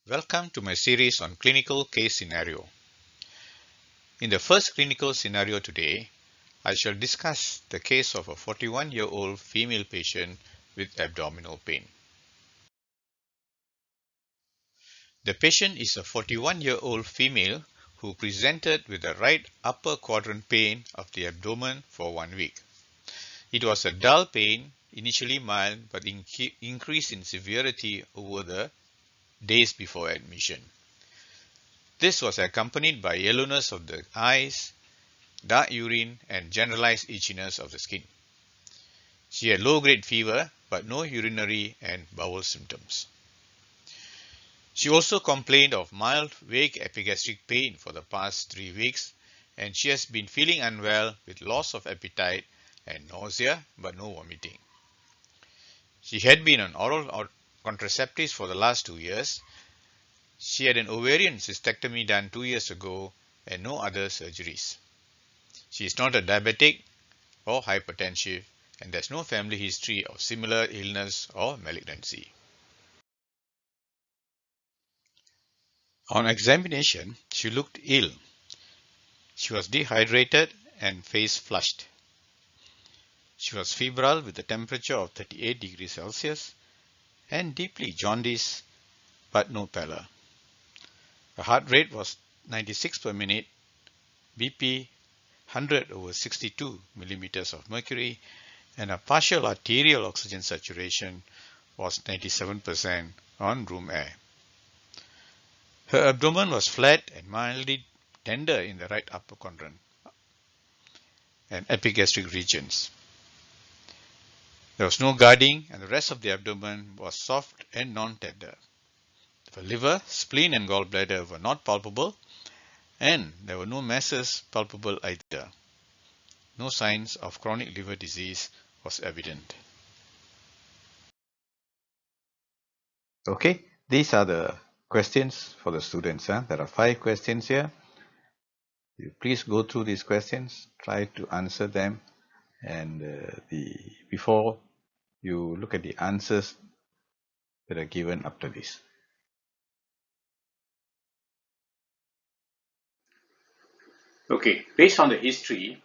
Welcome to my series on clinical case scenario. In the first clinical scenario today, I shall discuss the case of a 41-year-old female patient with abdominal pain. The patient is a 41-year-old female who presented with a right upper quadrant pain of the abdomen for 1 week. It was a dull pain, initially mild but increased in severity over the days before admission. This was accompanied by yellowness of the eyes, dark urine, and generalized itchiness of the skin. She had low-grade fever but no urinary and bowel symptoms. She also complained of mild vague epigastric pain for the past 3 weeks, and she has been feeling unwell with loss of appetite and nausea but no vomiting. She had been on oral contraceptives for the last 2 years. She had an ovarian cystectomy done 2 years ago and no other surgeries. She is not a diabetic or hypertensive, and there's no family history of similar illness or malignancy. On examination, she looked ill. She was dehydrated and face flushed. She was febrile with a temperature of 38 degrees Celsius and deeply jaundiced but no pallor. Her heart rate was 96 per minute, BP 100/62 millimeters of mercury, and a partial arterial oxygen saturation was 97% on room air. Her abdomen was flat and mildly tender in the right upper quadrant and epigastric regions. There was no guarding, and the rest of the abdomen was soft and non-tender. The liver, spleen, and gallbladder were not palpable, and there were no masses palpable either. No signs of chronic liver disease was evident. Okay, these are the questions for the students. There are 5 questions here. You please go through these questions, try to answer them, and before you look at the answers that are given after this. Okay, based on the history,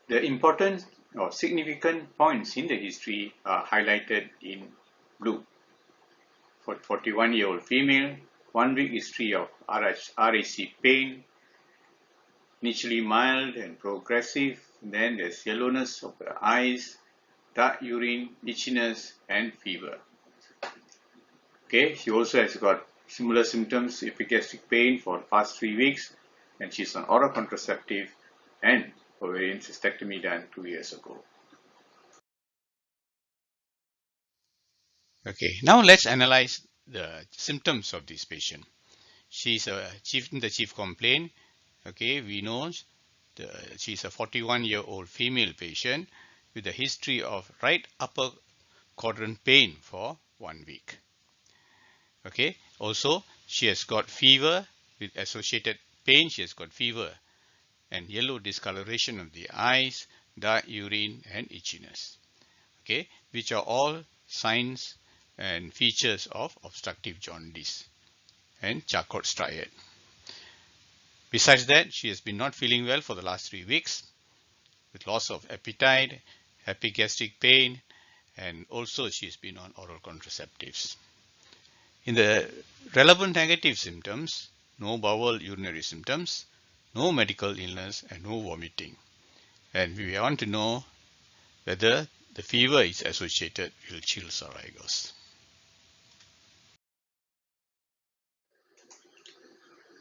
the important or significant points in the history are highlighted in blue. For 41-year-old female, 1 week history of RAC pain, initially mild and progressive. Then there's yellowness of the eyes, dark urine, itchiness, and fever. Okay, she also has got similar symptoms, epigastric pain for the past 3 weeks, and she's on oral contraceptive and ovarian cystectomy done 2 years ago. Okay, now let's analyze the symptoms of this patient. She's the chief complaint. Okay, we know she's a 41-year-old female patient with a history of right upper quadrant pain for 1 week. Okay, also she has got fever with associated pain. She has got fever and yellow discoloration of the eyes, dark urine, and itchiness. Okay, which are all signs and features of obstructive jaundice and Charcot striate. Besides that, she has been not feeling well for the last 3 weeks with loss of appetite, epigastric pain, and also she has been on oral contraceptives. In the relevant negative symptoms, no bowel urinary symptoms, no medical illness, and no vomiting. And we want to know whether the fever is associated with Chills or Rigors.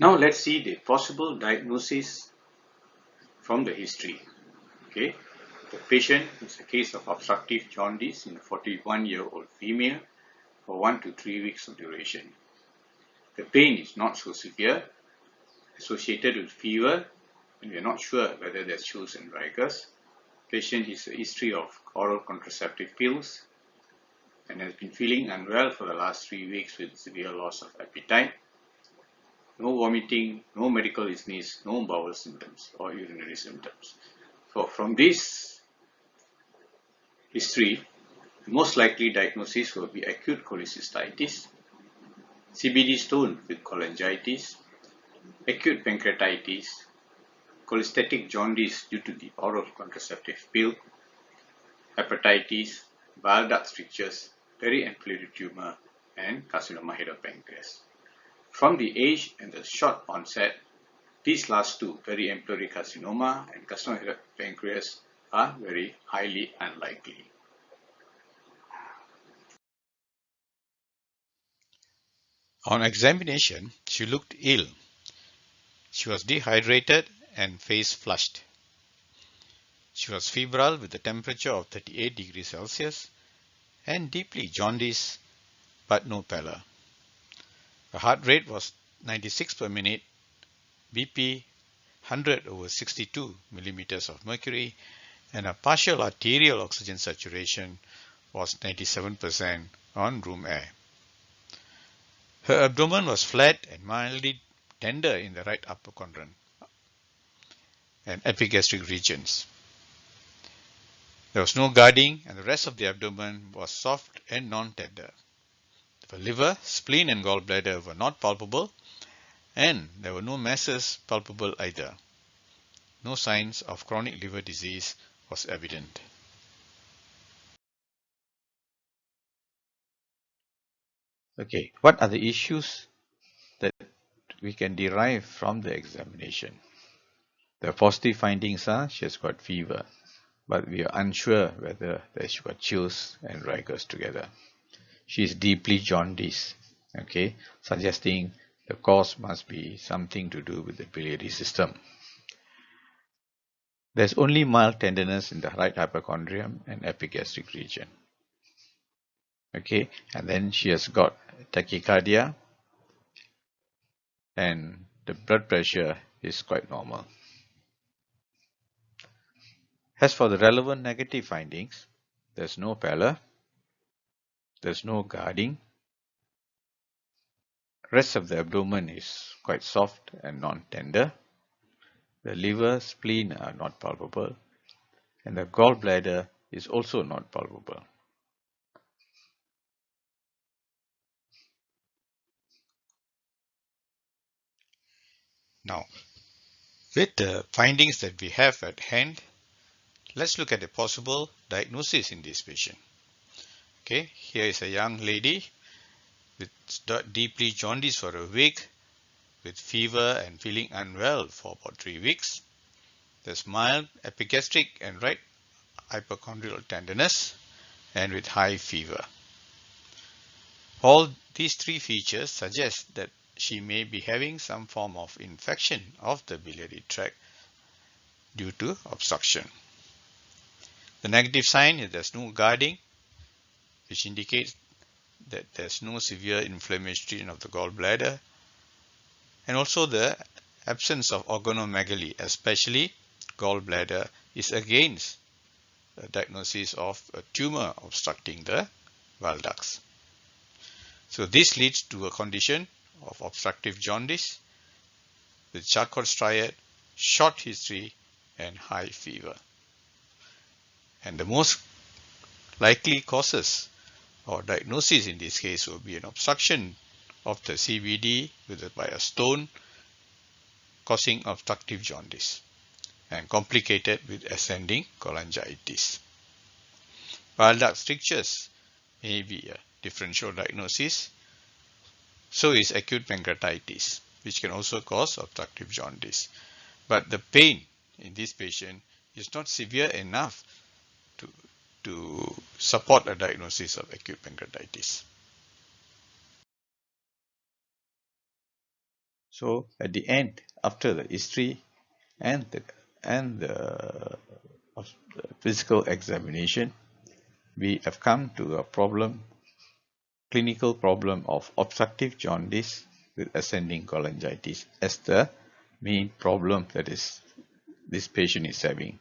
Now let's see the possible diagnosis from the history. Okay, the patient is a case of obstructive jaundice in a 41-year-old female for 1 to 3 weeks of duration. The pain is not so severe, associated with fever, and we are not sure whether there's chills and rigors. Patient has a history of oral contraceptive pills and has been feeling unwell for the last 3 weeks with severe loss of appetite. No vomiting, no medical illness, no bowel symptoms or urinary symptoms. So from this history, the most likely diagnosis will be acute cholecystitis. CBD stone with cholangitis, acute pancreatitis, cholestatic jaundice due to the oral contraceptive pill, hepatitis, bile duct strictures, periampullary tumor, and carcinoma head of pancreas. From the age and the short onset, these last two, periampullary carcinoma and carcinoma head of pancreas, are very highly unlikely. On examination, she looked ill. She was dehydrated and face flushed. She was febrile with a temperature of 38 degrees Celsius and deeply jaundiced but no pallor. Her heart rate was 96 per minute, BP 100 over 62 millimeters of mercury, and her partial arterial oxygen saturation was 97% on room air. Her abdomen was flat and mildly tender in the right upper quadrant and epigastric regions. There was no guarding and the rest of the abdomen was soft and non-tender. The liver, spleen and gallbladder were not palpable and there were no masses palpable either. No signs of chronic liver disease was evident. Okay, what are the issues that we can derive from the examination? The positive findings are she has got fever, but we are unsure whether she got chills and rigors together. She is deeply jaundiced, okay, suggesting the cause must be something to do with the biliary system. There's only mild tenderness in the right hypochondrium and epigastric region. Okay, and then she has got tachycardia and the blood pressure is quite normal. As for the relevant negative findings, there's no pallor, there's no guarding, rest of the abdomen is quite soft and non-tender, the liver, spleen are not palpable, and the gallbladder is also not palpable. Now, with the findings that we have at hand, let's look at a possible diagnosis in this patient. Okay, here is a young lady with deeply jaundiced for a week, with fever and feeling unwell for about 3 weeks. There's mild epigastric and right hypochondrial tenderness and with high fever. All these three features suggest that she may be having some form of infection of the biliary tract due to obstruction. The negative sign is there's no guarding, which indicates that there's no severe inflammation of the gallbladder, and also the absence of organomegaly, especially gallbladder, is against the diagnosis of a tumor obstructing the bile ducts. So this leads to a condition of obstructive jaundice with Charcot striate, short history, and high fever. And the most likely causes or diagnosis in this case will be an obstruction of the CBD by a stone causing obstructive jaundice and complicated with ascending cholangitis. Bile duct strictures may be a differential diagnosis. So is acute pancreatitis, which can also cause obstructive jaundice. But the pain in this patient is not severe enough to support a diagnosis of acute pancreatitis. So at the end, after the history and the physical examination, we have come to a clinical problem of obstructive jaundice with ascending cholangitis as the main problem that this patient is having.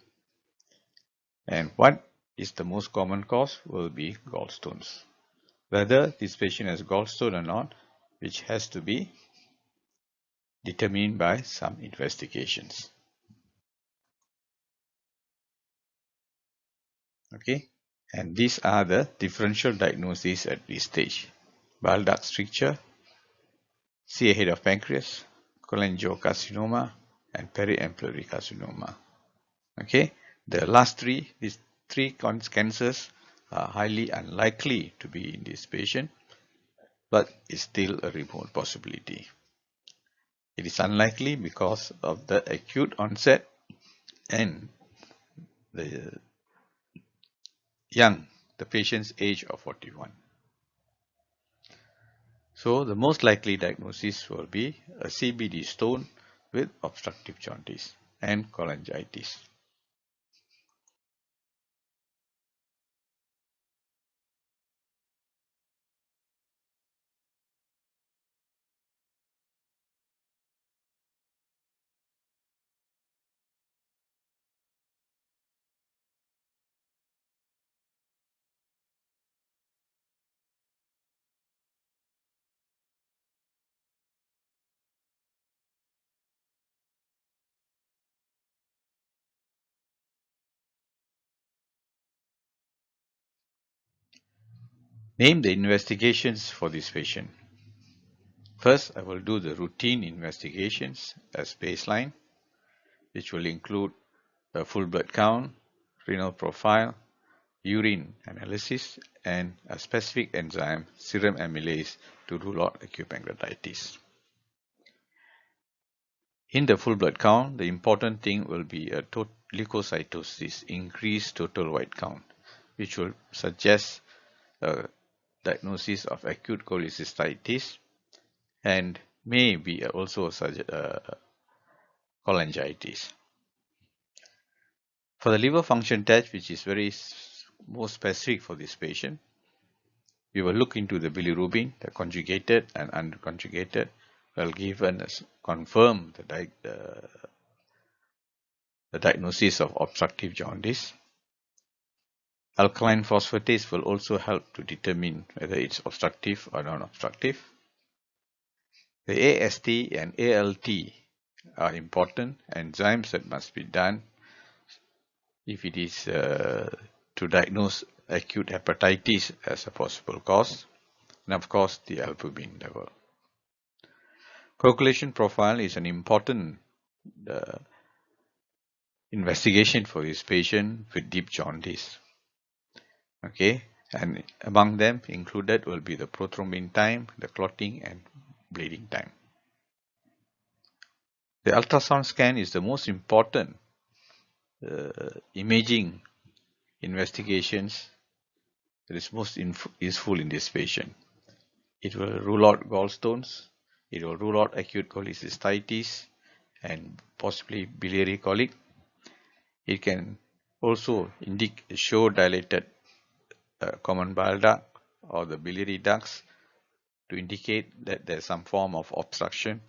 And what is the most common cause will be gallstones. Whether this patient has gallstone or not, which has to be determined by some investigations. Okay, and these are the differential diagnoses at this stage: bile duct stricture, see a head of pancreas, cholangiocarcinoma, and periampullary carcinoma. Okay, the last three, these three cancers are highly unlikely to be in this patient, but is still a remote possibility. It is unlikely because of the acute onset and the the patient's age of 41. So the most likely diagnosis will be a CBD stone with obstructive jaundice and cholangitis. Name the investigations for this patient. First, I will do the routine investigations as baseline, which will include a full blood count, renal profile, urine analysis, and a specific enzyme, serum amylase, to rule out acute pancreatitis. In the full blood count, the important thing will be a leukocytosis, increased total white count, which will suggest a diagnosis of acute cholecystitis and may be also cholangitis. For the liver function test, which is more specific for this patient, we will look into the bilirubin, the conjugated and unconjugated, will confirm the diagnosis of obstructive jaundice. Alkaline phosphatase will also help to determine whether it's obstructive or non-obstructive. The AST and ALT are important enzymes that must be done if it is to diagnose acute hepatitis as a possible cause, and of course the albumin level. Coagulation profile is an important investigation for this patient with deep jaundice. Okay, and among them included will be the prothrombin time, the clotting and bleeding time. The ultrasound scan is the most important imaging investigations that is most useful in this patient. It will rule out gallstones, it will rule out acute cholecystitis and possibly biliary colic. It can also show dilated common bile duct or the biliary ducts to indicate that there is some form of obstruction.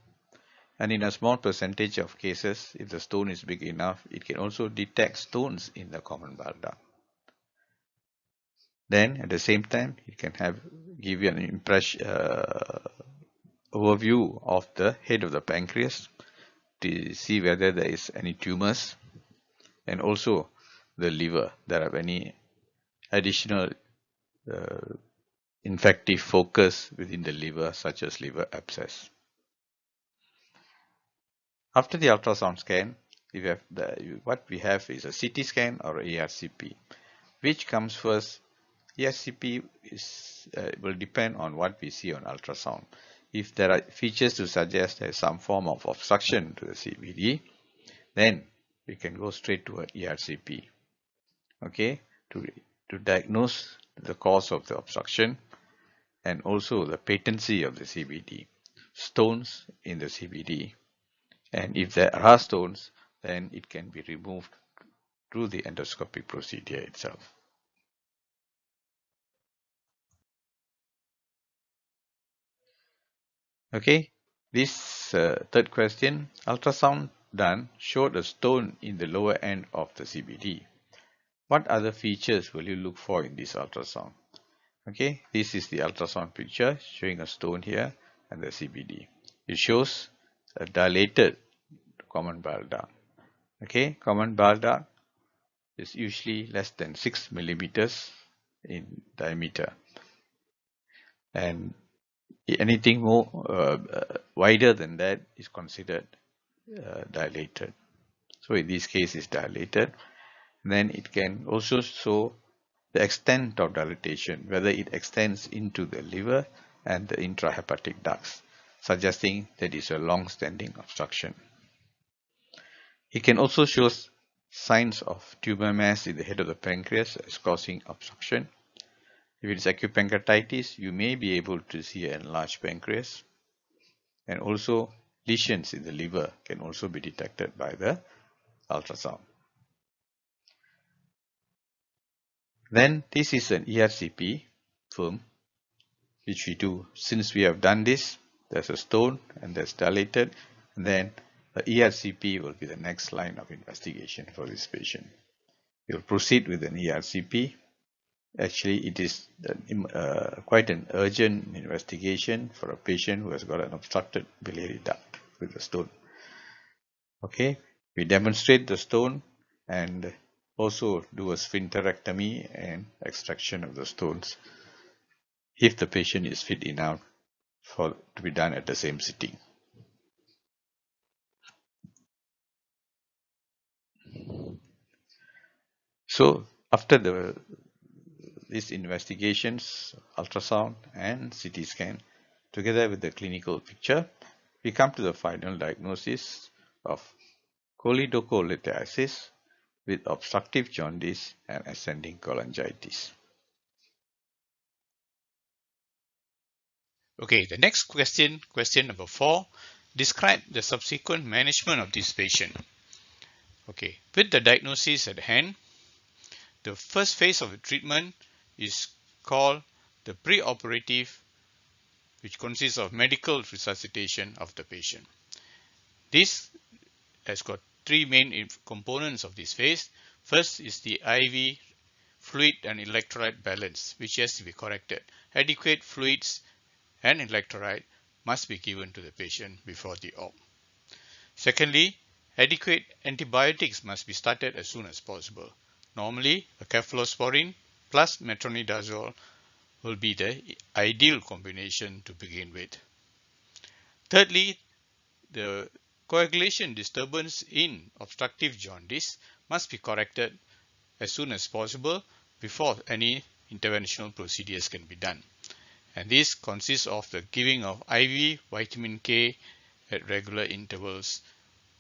And in a small percentage of cases, if the stone is big enough, it can also detect stones in the common bile duct. Then at the same time, it can give you an overview of the head of the pancreas to see whether there is any tumors, and also the liver, there are any additional infective focus within the liver, such as liver abscess. After the ultrasound scan, what we have is a CT scan or ARCP. Which comes first? ARCP will depend on what we see on ultrasound. If there are features to suggest there is some form of obstruction to the CBD, then we can go straight to an ERCP. Okay, to diagnose the cause of the obstruction and also the patency of the CBD, stones in the CBD, and if there are stones, then it can be removed through the endoscopic procedure itself. Okay, this third question, ultrasound done showed a stone in the lower end of the CBD. What other features will you look for in this ultrasound? Okay, this is the ultrasound picture showing a stone here and the CBD. It shows a dilated common bile duct. Okay, common bile duct is usually less than 6 millimeters in diameter, and Anything more wider than that is considered dilated. So in this case, it's dilated. Then it can also show the extent of dilatation, whether it extends into the liver and the intrahepatic ducts, suggesting that it's a long-standing obstruction. It can also show signs of tumor mass in the head of the pancreas as causing obstruction. If it is acute pancreatitis, you may be able to see an enlarged pancreas. And also lesions in the liver can also be detected by the ultrasound. Then this is an ERCP film which we do. Since we have done this, there's a stone and that's dilated, and then the ERCP will be the next line of investigation for this patient. We'll proceed with an ERCP. Actually, it is quite an urgent investigation for a patient who has got an obstructed biliary duct with a stone. Okay, we demonstrate the stone and also do a sphincterectomy and extraction of the stones if the patient is fit enough to be done at the same sitting. So after these investigations, ultrasound and CT scan, together with the clinical picture, we come to the final diagnosis of choledocholithiasis with obstructive jaundice and ascending cholangitis. Okay, the next question, question number 4, describe the subsequent management of this patient. Okay, with the diagnosis at hand, the first phase of the treatment is called the preoperative, which consists of medical resuscitation of the patient. This has got three main components of this phase. First is the IV fluid and electrolyte balance, which has to be corrected. Adequate fluids and electrolyte must be given to the patient before the op. Secondly, adequate antibiotics must be started as soon as possible. Normally, a cephalosporin plus metronidazole will be the ideal combination to begin with. Thirdly, the coagulation disturbance in obstructive jaundice must be corrected as soon as possible before any interventional procedures can be done. And this consists of the giving of IV vitamin K at regular intervals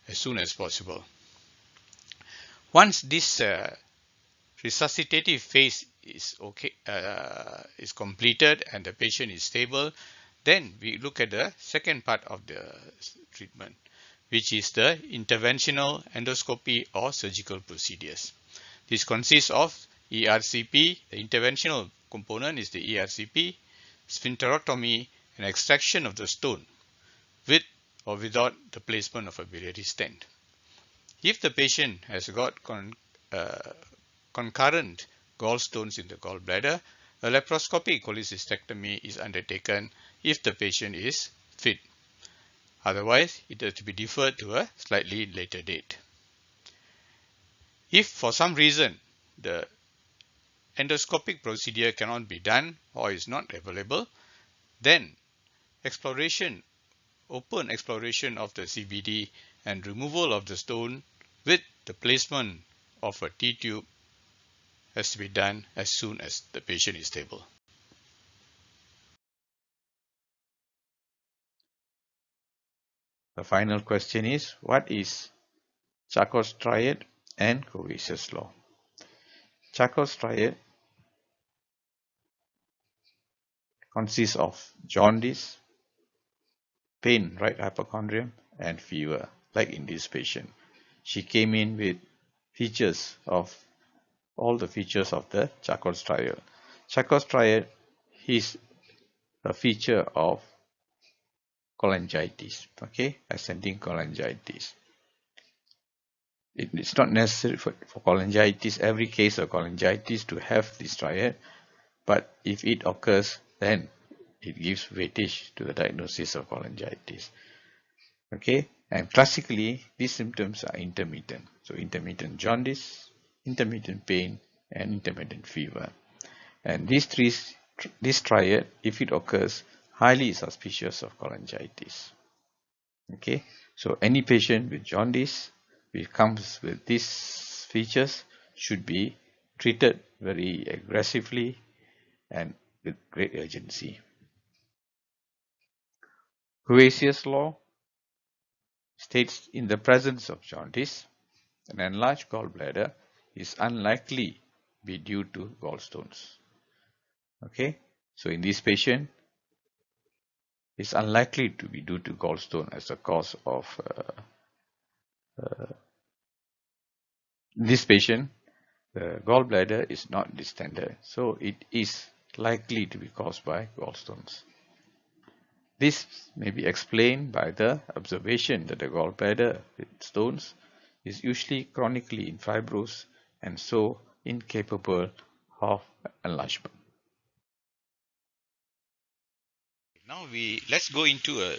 as soon as possible. Once this resuscitative phase is completed and the patient is stable, then we look at the second part of the treatment, which is the interventional endoscopy or surgical procedures. This consists of ERCP. The interventional component is the ERCP, sphincterotomy, and extraction of the stone with or without the placement of a biliary stent. If the patient has got concurrent gallstones in the gallbladder, a laparoscopic cholecystectomy is undertaken if the patient is fit. Otherwise, it has to be deferred to a slightly later date. If for some reason the endoscopic procedure cannot be done or is not available, then open exploration of the CBD and removal of the stone with the placement of a T-tube has to be done as soon as the patient is stable. The final question is, what is Charcot's triad and Covius law? Charcot's triad consists of jaundice, pain, right hypochondrium, and fever, like in this patient. She came in with all the features of the Charcot's triad. Charcot's triad is a feature of cholangitis, okay, ascending cholangitis. It's not necessary for cholangitis, every case of cholangitis, to have this triad, but if it occurs, then it gives weightage to the diagnosis of cholangitis. Okay, and classically these symptoms are intermittent. So intermittent jaundice, intermittent pain, and intermittent fever. And this triad, if it occurs highly suspicious of cholangitis. Okay, so any patient with jaundice which comes with these features should be treated very aggressively and with great urgency. Cuvier law states in the presence of jaundice, an enlarged gallbladder is unlikely be due to gallstones. Okay, so in this patient, it's unlikely to be due to gallstone as a cause of this patient. The gallbladder is not distended, so it is likely to be caused by gallstones. This may be explained by the observation that the gallbladder with stones is usually chronically fibrous and so incapable of enlargement. Now let's go into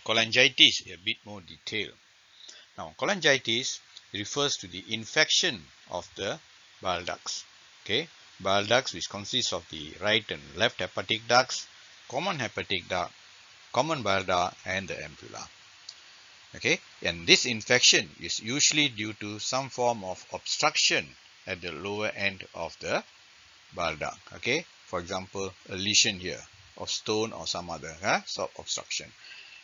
cholangitis a bit more detail. Now, cholangitis refers to the infection of the bile ducts. Okay, bile ducts, which consists of the right and left hepatic ducts, common hepatic duct, common bile duct, and the ampulla. Okay, and this infection is usually due to some form of obstruction at the lower end of the bile duct. Okay, for example, a lesion here of stone or some other obstruction.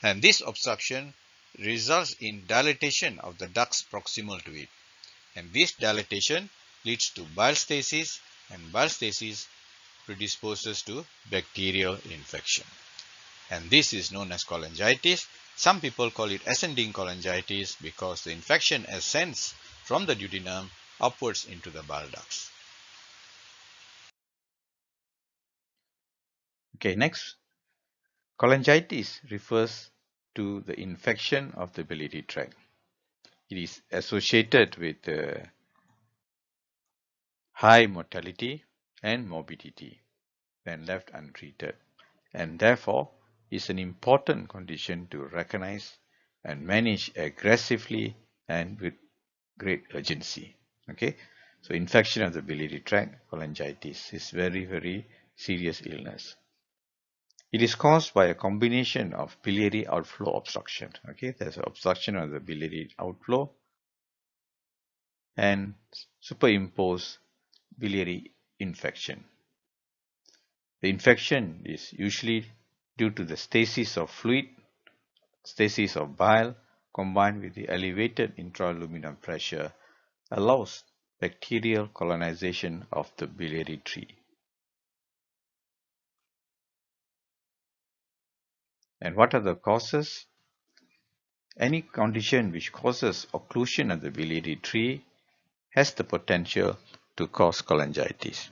And this obstruction results in dilatation of the ducts proximal to it. And this dilatation leads to bile stasis, and bile stasis predisposes to bacterial infection. And this is known as cholangitis. Some people call it ascending cholangitis because the infection ascends from the duodenum upwards into the bile ducts. Okay, next, cholangitis refers to the infection of the biliary tract. It is associated with high mortality and morbidity when left untreated, and therefore is an important condition to recognize and manage aggressively and with great urgency. Okay, so infection of the biliary tract, cholangitis, is very, very serious illness. It is caused by a combination of biliary outflow obstruction. Okay, there's an obstruction of the biliary outflow and superimposed biliary infection. The infection is usually due to the stasis of fluid, stasis of bile, combined with the elevated intraluminal pressure, allows bacterial colonization of the biliary tree. And what are the causes? Any condition which causes occlusion of the biliary tree has the potential to cause cholangitis.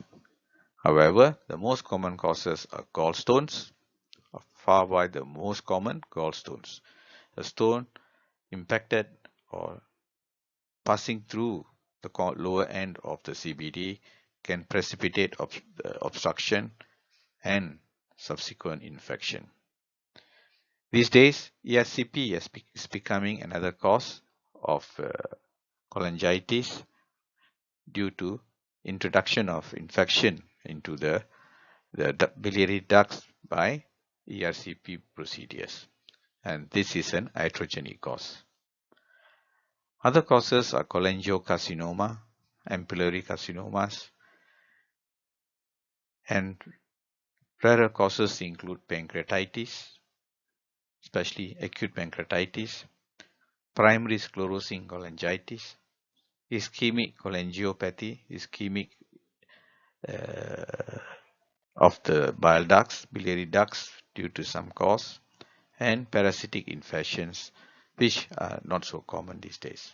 However, the most common causes are gallstones, far by the most common gallstones. A stone impacted or passing through the lower end of the CBD can precipitate obstruction and subsequent infection. These days, ESCP is becoming another cause of cholangitis due to introduction of infection into the biliary ducts by ERCP procedures, and this is an iatrogenic cause. Other causes are cholangiocarcinoma, ampullary carcinomas, and rarer causes include pancreatitis, especially acute pancreatitis, primary sclerosing cholangitis, ischemic cholangiopathy, ischemic of the bile ducts, biliary ducts due to some cause, and parasitic infections, which are not so common these days.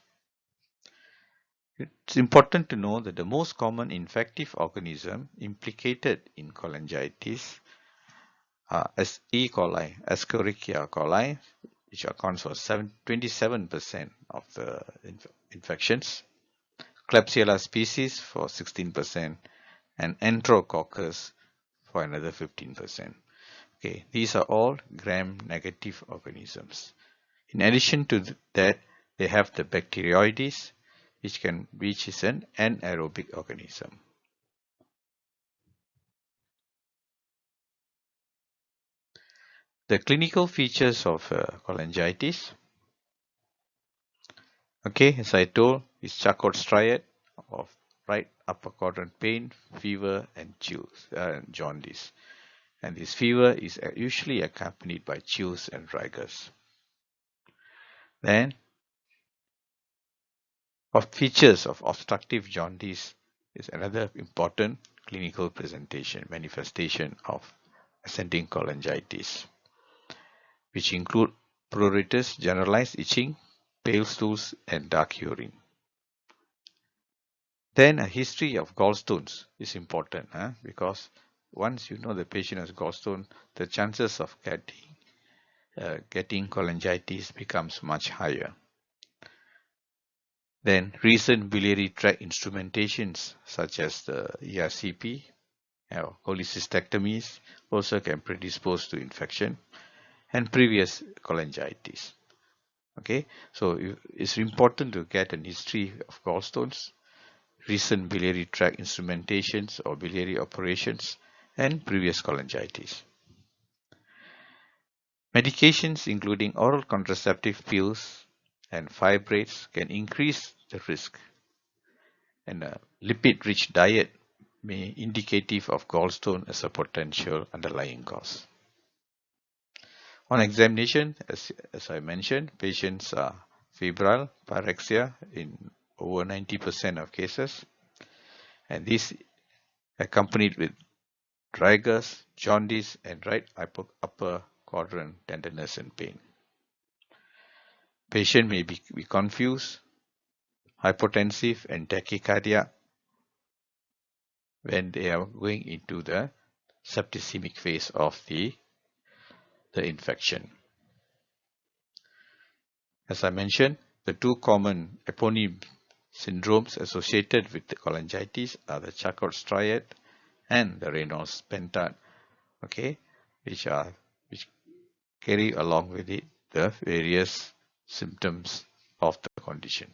It's important to know that the most common infective organism implicated in cholangitis are E. coli, Escherichia coli, which accounts for 27% of the infections, Klebsiella species for 16%, and Enterococcus for another 15%. Okay, these are all gram-negative organisms. In addition to that, they have the bacteroides, which is an anaerobic organism. The clinical features of cholangitis, okay, as I told, is Charcot striate of right upper quadrant pain, fever, and chills, jaundice. And this fever is usually accompanied by chills and rigors. Then, of features of obstructive jaundice is another important clinical manifestation of ascending cholangitis, which include pruritus, generalized itching, pale stools, and dark urine. Then a history of gallstones is important, because once you know the patient has gallstone, the chances of getting cholangitis becomes much higher. Then recent biliary tract instrumentations such as the ERCP, cholecystectomies also can predispose to infection, and previous cholangitis. Okay, so it's important to get an history of gallstones, recent biliary tract instrumentations or biliary operations, and previous cholangitis. Medications including oral contraceptive pills and fibrates can increase the risk, and a lipid-rich diet may be indicative of gallstone as a potential underlying cause. On examination, as I mentioned, patients are febrile, pyrexia in over 90% of cases, and this accompanied with rigors, jaundice, and right upper quadrant tenderness and pain. Patient may be confused, hypotensive, and tachycardia when they are going into the septicemic phase of the infection. As I mentioned, the two common eponym syndromes associated with the cholangitis are the Charcot striate and the Raynaud's pentad, okay, which carry along with it the various symptoms of the condition.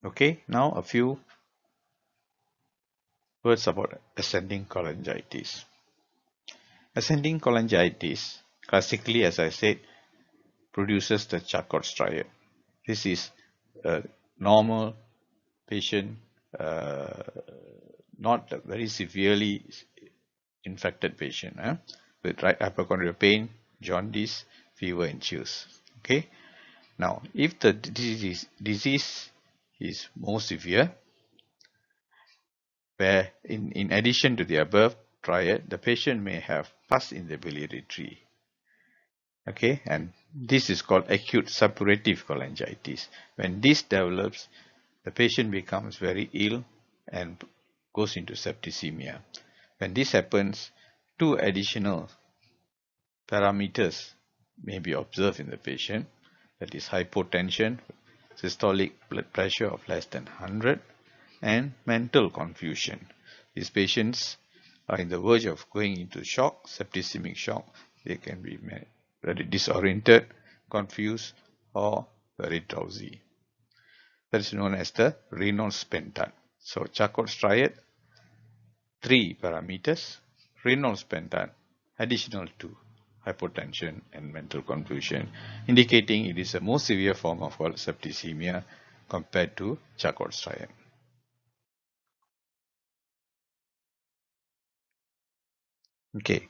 Okay, now a few words about ascending cholangitis. Ascending cholangitis, classically, as I said, produces the Charcot striate. This is a normal patient, not a very severely infected patient, with right hypochondrial pain, jaundice, fever, and chills. Okay. Now, if the disease is more severe, where in addition to the above triad, the patient may have pus in the biliary tree. Okay, and this is called acute suppurative cholangitis. When this develops, the patient becomes very ill and goes into septicemia. When this happens, two additional parameters may be observed in the patient, that is hypotension, systolic blood pressure of less than 100, and mental confusion. These patients are in the verge of going into shock, septicemic shock. They can be very disoriented, confused, or very drowsy. That is known as the Raynaud's pentad. So Charcot striate, 3 parameters, Raynaud's pentad, additional 2, hypotension and mental confusion, indicating it is a more severe form of septicemia compared to Charcot striate. Okay,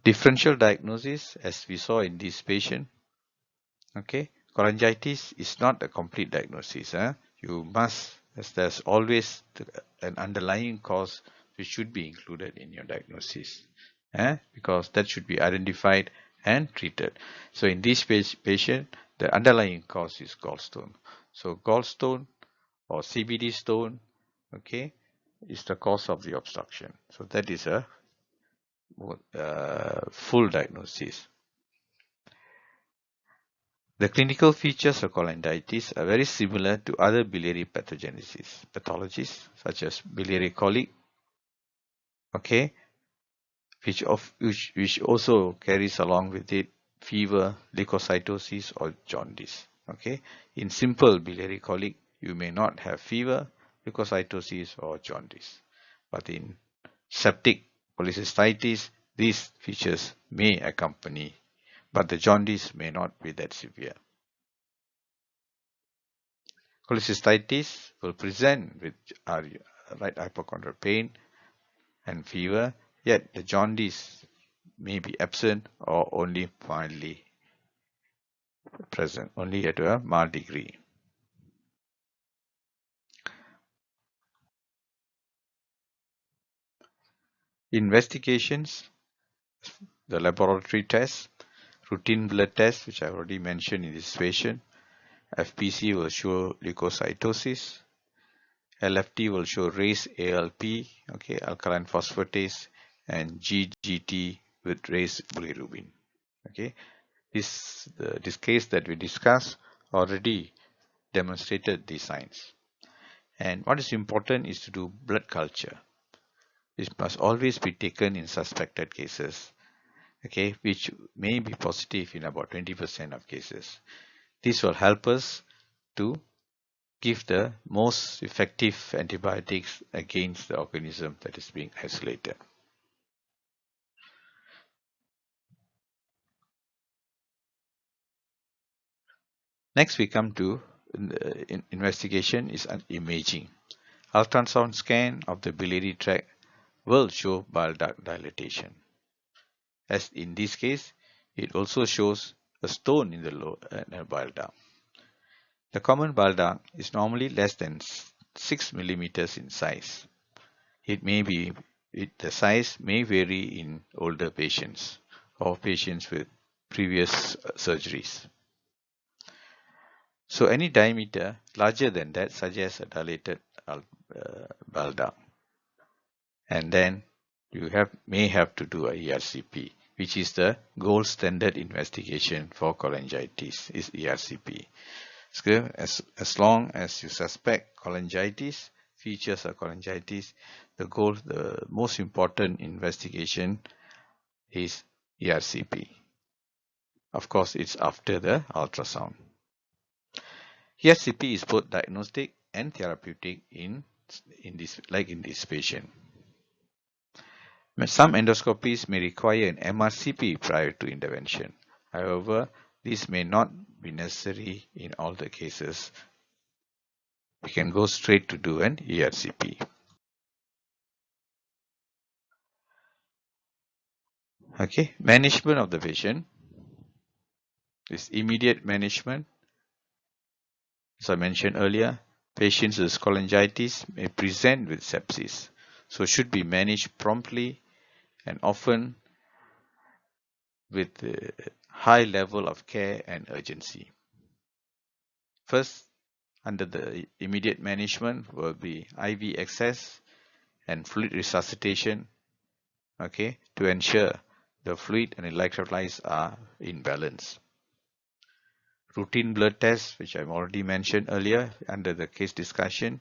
differential diagnosis, as we saw in this patient. Okay, cholangitis is not a complete diagnosis. You must, as there's always an underlying cause which should be included in your diagnosis, because that should be identified and treated. So in this patient, the underlying cause is gallstone. So gallstone or CBD stone, okay, is the cause of the obstruction. So that is a full diagnosis. The clinical features of cholangitis are very similar to other biliary pathologies such as biliary colic, okay, which also carries along with it fever, leukocytosis, or jaundice. Okay, in simple biliary colic, you may not have fever, leukocytosis, or jaundice. But in septic cholecystitis, these features may accompany, but the jaundice may not be that severe. Cholecystitis will present with right hypochondral pain and fever, yet the jaundice may be absent or only mildly present, only at a mild degree. Investigations, the laboratory tests, routine blood tests, which I already mentioned in this patient. FPC will show leukocytosis. LFT will show raised ALP, okay, alkaline phosphatase, and GGT with raised bilirubin. Okay, this case that we discussed already demonstrated these signs. And what is important is to do blood culture. This must always be taken in suspected cases, okay, which may be positive in about 20% of cases. This will help us to give the most effective antibiotics against the organism that is being isolated. Next, we come to investigation is an imaging. Ultrasound scan of the biliary tract will show bile duct dilatation. As in this case, it also shows a stone in the lower bile duct. The common bile duct is normally less than 6 millimeters in size. The size may vary in older patients or patients with previous surgeries. So any diameter larger than that suggests a dilated bile duct. And then you may have to do a ERCP, which is the gold standard investigation for cholangitis, is ERCP. So as long as you suspect cholangitis, features of cholangitis, the most important investigation is ERCP. Of course, it's after the ultrasound. ERCP is both diagnostic and therapeutic in this patient. Some endoscopies may require an MRCP prior to intervention. However, this may not be necessary in all the cases. We can go straight to do an ERCP. Okay, management of the patient. This immediate management. As I mentioned earlier, patients with cholangitis may present with sepsis, so should be managed promptly and often with a high level of care and urgency. First, under the immediate management will be IV access and fluid resuscitation, okay, to ensure the fluid and electrolytes are in balance. Routine blood tests, which I've already mentioned earlier under the case discussion,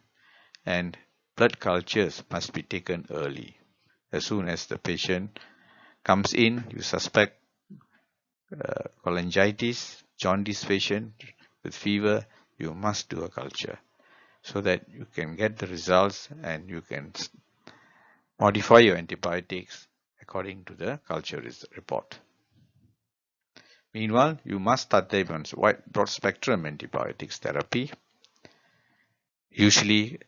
and blood cultures must be taken early. As soon as the patient comes in, you suspect cholangitis, jaundice patient with fever, you must do a culture so that you can get the results and you can modify your antibiotics according to the culture report. Meanwhile, you must start them on broad spectrum antibiotics therapy, usually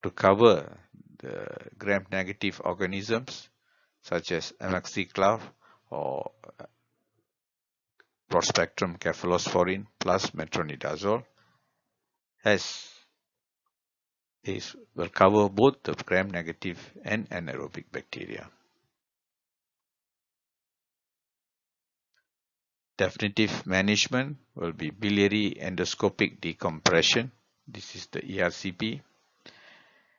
to cover the gram-negative organisms such as amaxiclav or broad spectrum cephalosporin plus metronidazole, as these will cover both the gram-negative and anaerobic bacteria. Definitive management will be biliary endoscopic decompression. This is the ERCP.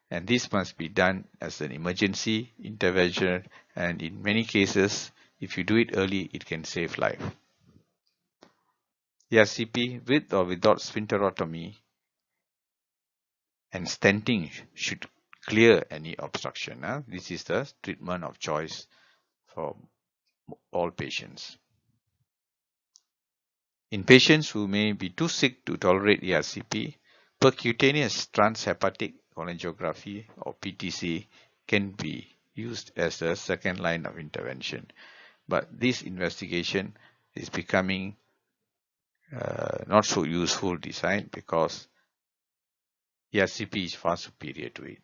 And this must be done as an emergency intervention, and in many cases, if you do it early, it can save life. ERCP with or without sphincterotomy and stenting should clear any obstruction. This is the treatment of choice for all patients. In patients who may be too sick to tolerate ERCP, percutaneous transhepatic cholangiography or PTC can be used as a second line of intervention. But this investigation is becoming not so useful design because ERCP is far superior to it.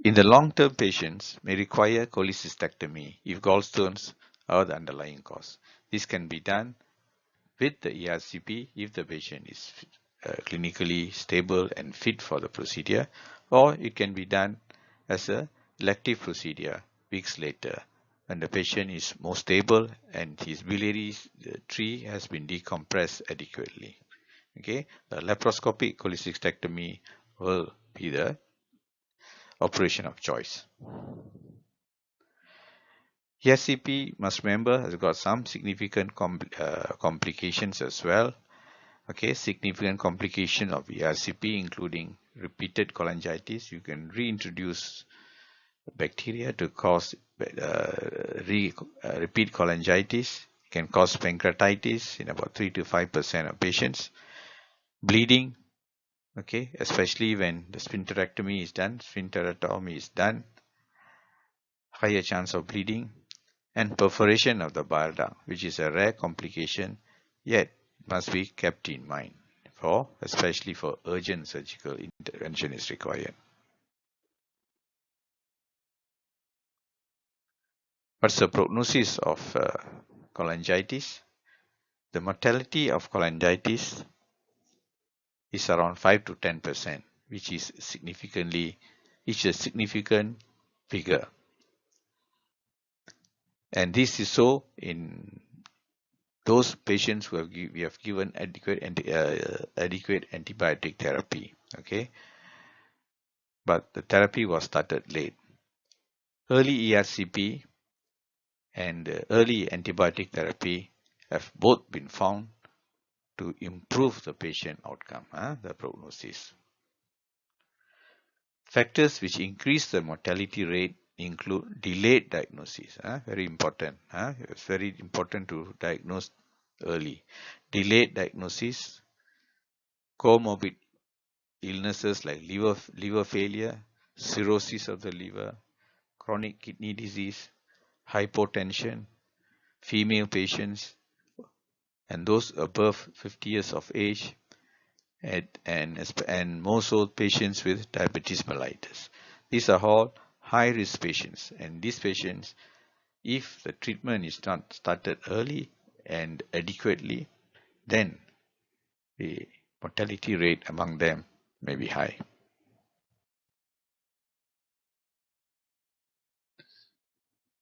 In the long-term, patients may require cholecystectomy if gallstones are the underlying cause. This can be done with the ERCP if the patient is clinically stable and fit for the procedure, or it can be done as a elective procedure weeks later when the patient is more stable and his biliary tree has been decompressed adequately. Okay, the laparoscopic cholecystectomy will be the operation of choice. ERCP, must remember, has got some significant complications as well. Okay, significant complication of ERCP including repeated cholangitis. You can reintroduce bacteria to cause repeat cholangitis. It can cause pancreatitis in about 3 to 5% of patients. Bleeding, okay, especially when the sphincterectomy is done, sphincterectomy is done, higher chance of bleeding, and perforation of the bile duct, which is a rare complication, yet must be kept in mind, especially for urgent surgical intervention is required. What's the prognosis of cholangitis? The mortality of cholangitis is around 5 to 10%, which is a significant figure. And this is so in those patients who we have given adequate antibiotic therapy. Okay, but the therapy was started late. Early ERCP and early antibiotic therapy have both been found to improve the patient outcome, the prognosis. Factors which increase the mortality rate include delayed diagnosis. Very important. It's very important to diagnose early. Delayed diagnosis, comorbid illnesses like liver failure, cirrhosis of the liver, chronic kidney disease, hypotension, female patients, and those above 50 years of age, and more so patients with diabetes mellitus. These are all high-risk patients, and these patients, if the treatment is not started early and adequately, then the mortality rate among them may be high.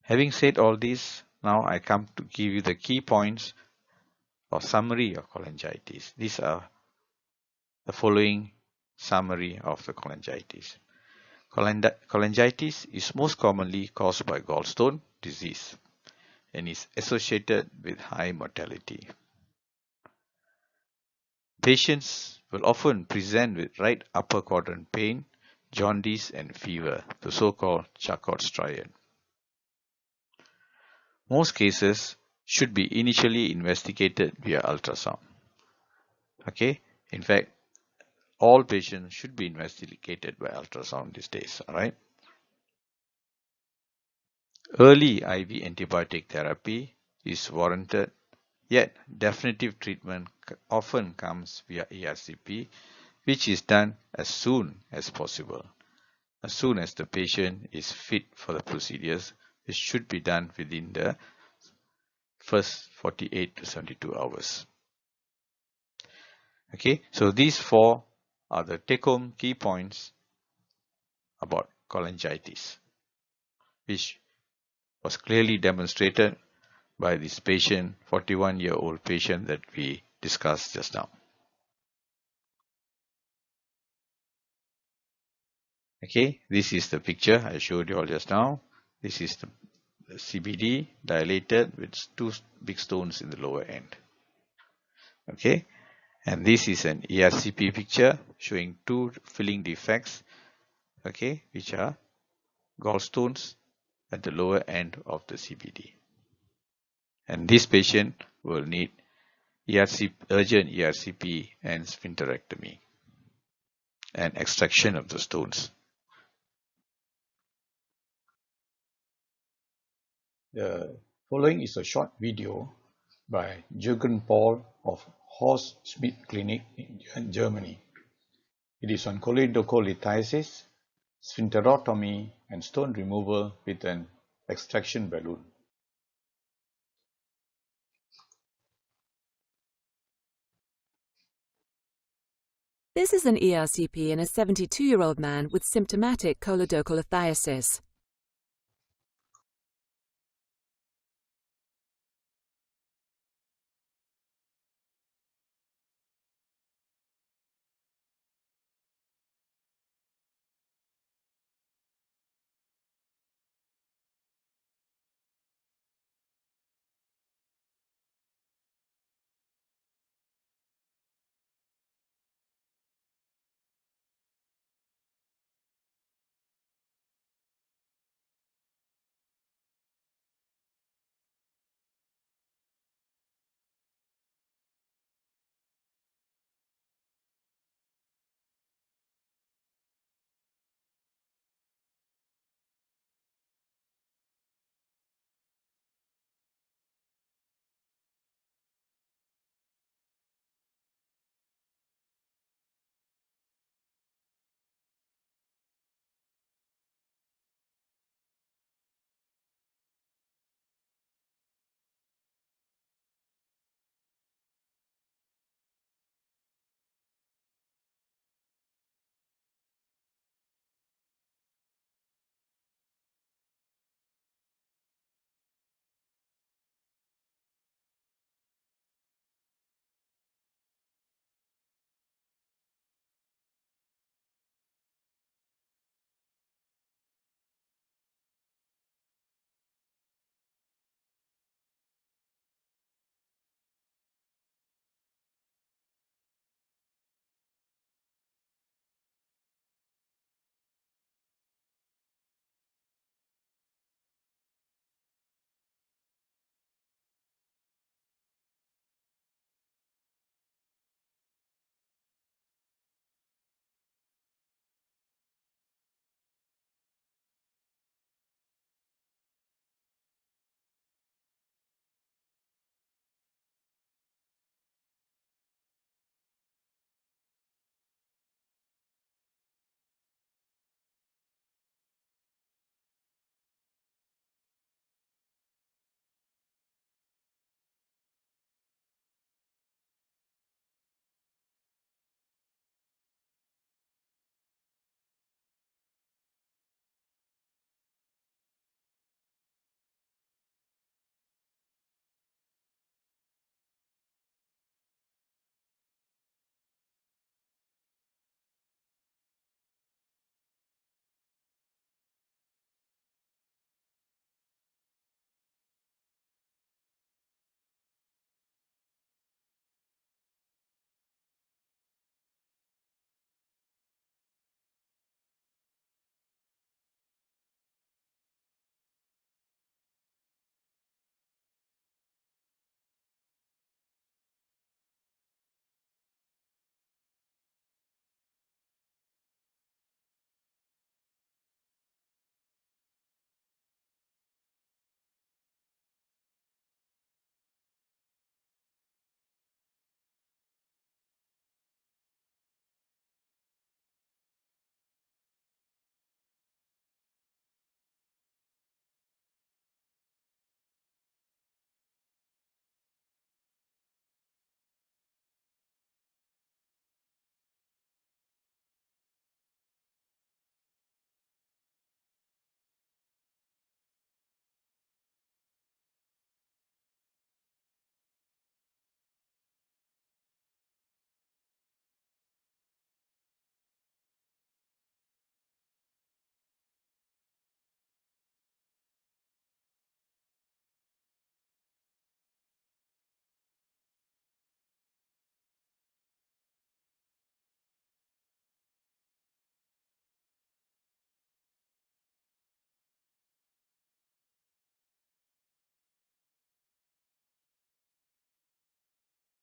Having said all this, now I come to give you the key points or summary of cholangitis. These are the following summary of the cholangitis. Cholangitis is most commonly caused by gallstone disease and is associated with high mortality. Patients will often present with right upper quadrant pain, jaundice, and fever, the so-called Charcot's triad. Most cases should be initially investigated via ultrasound. Okay, in fact, all patients should be investigated by ultrasound these days. All right. Early IV antibiotic therapy is warranted, yet definitive treatment often comes via ERCP, which is done as soon as possible. As soon as the patient is fit for the procedures, it should be done within the first 48 to 72 hours. Okay, so these four are the take-home key points about cholangitis, which was clearly demonstrated by this patient, 41-year-old patient that we discussed just now. Okay, this is the picture I showed you all just now. This is the CBD dilated with two big stones in the lower end. Okay, and this is an ERCP picture showing two filling defects, okay, which are gallstones at the lower end of the CBD. And this patient will need urgent ERCP and sphincterectomy. and extraction of the stones. The following is a short video by Jürgen Paul of Horst Schmidt Clinic in Germany. It is on cholangitis, sphincterotomy, and stone removal with an extraction balloon. This is an ERCP in a 72-year-old man with symptomatic cholangitis.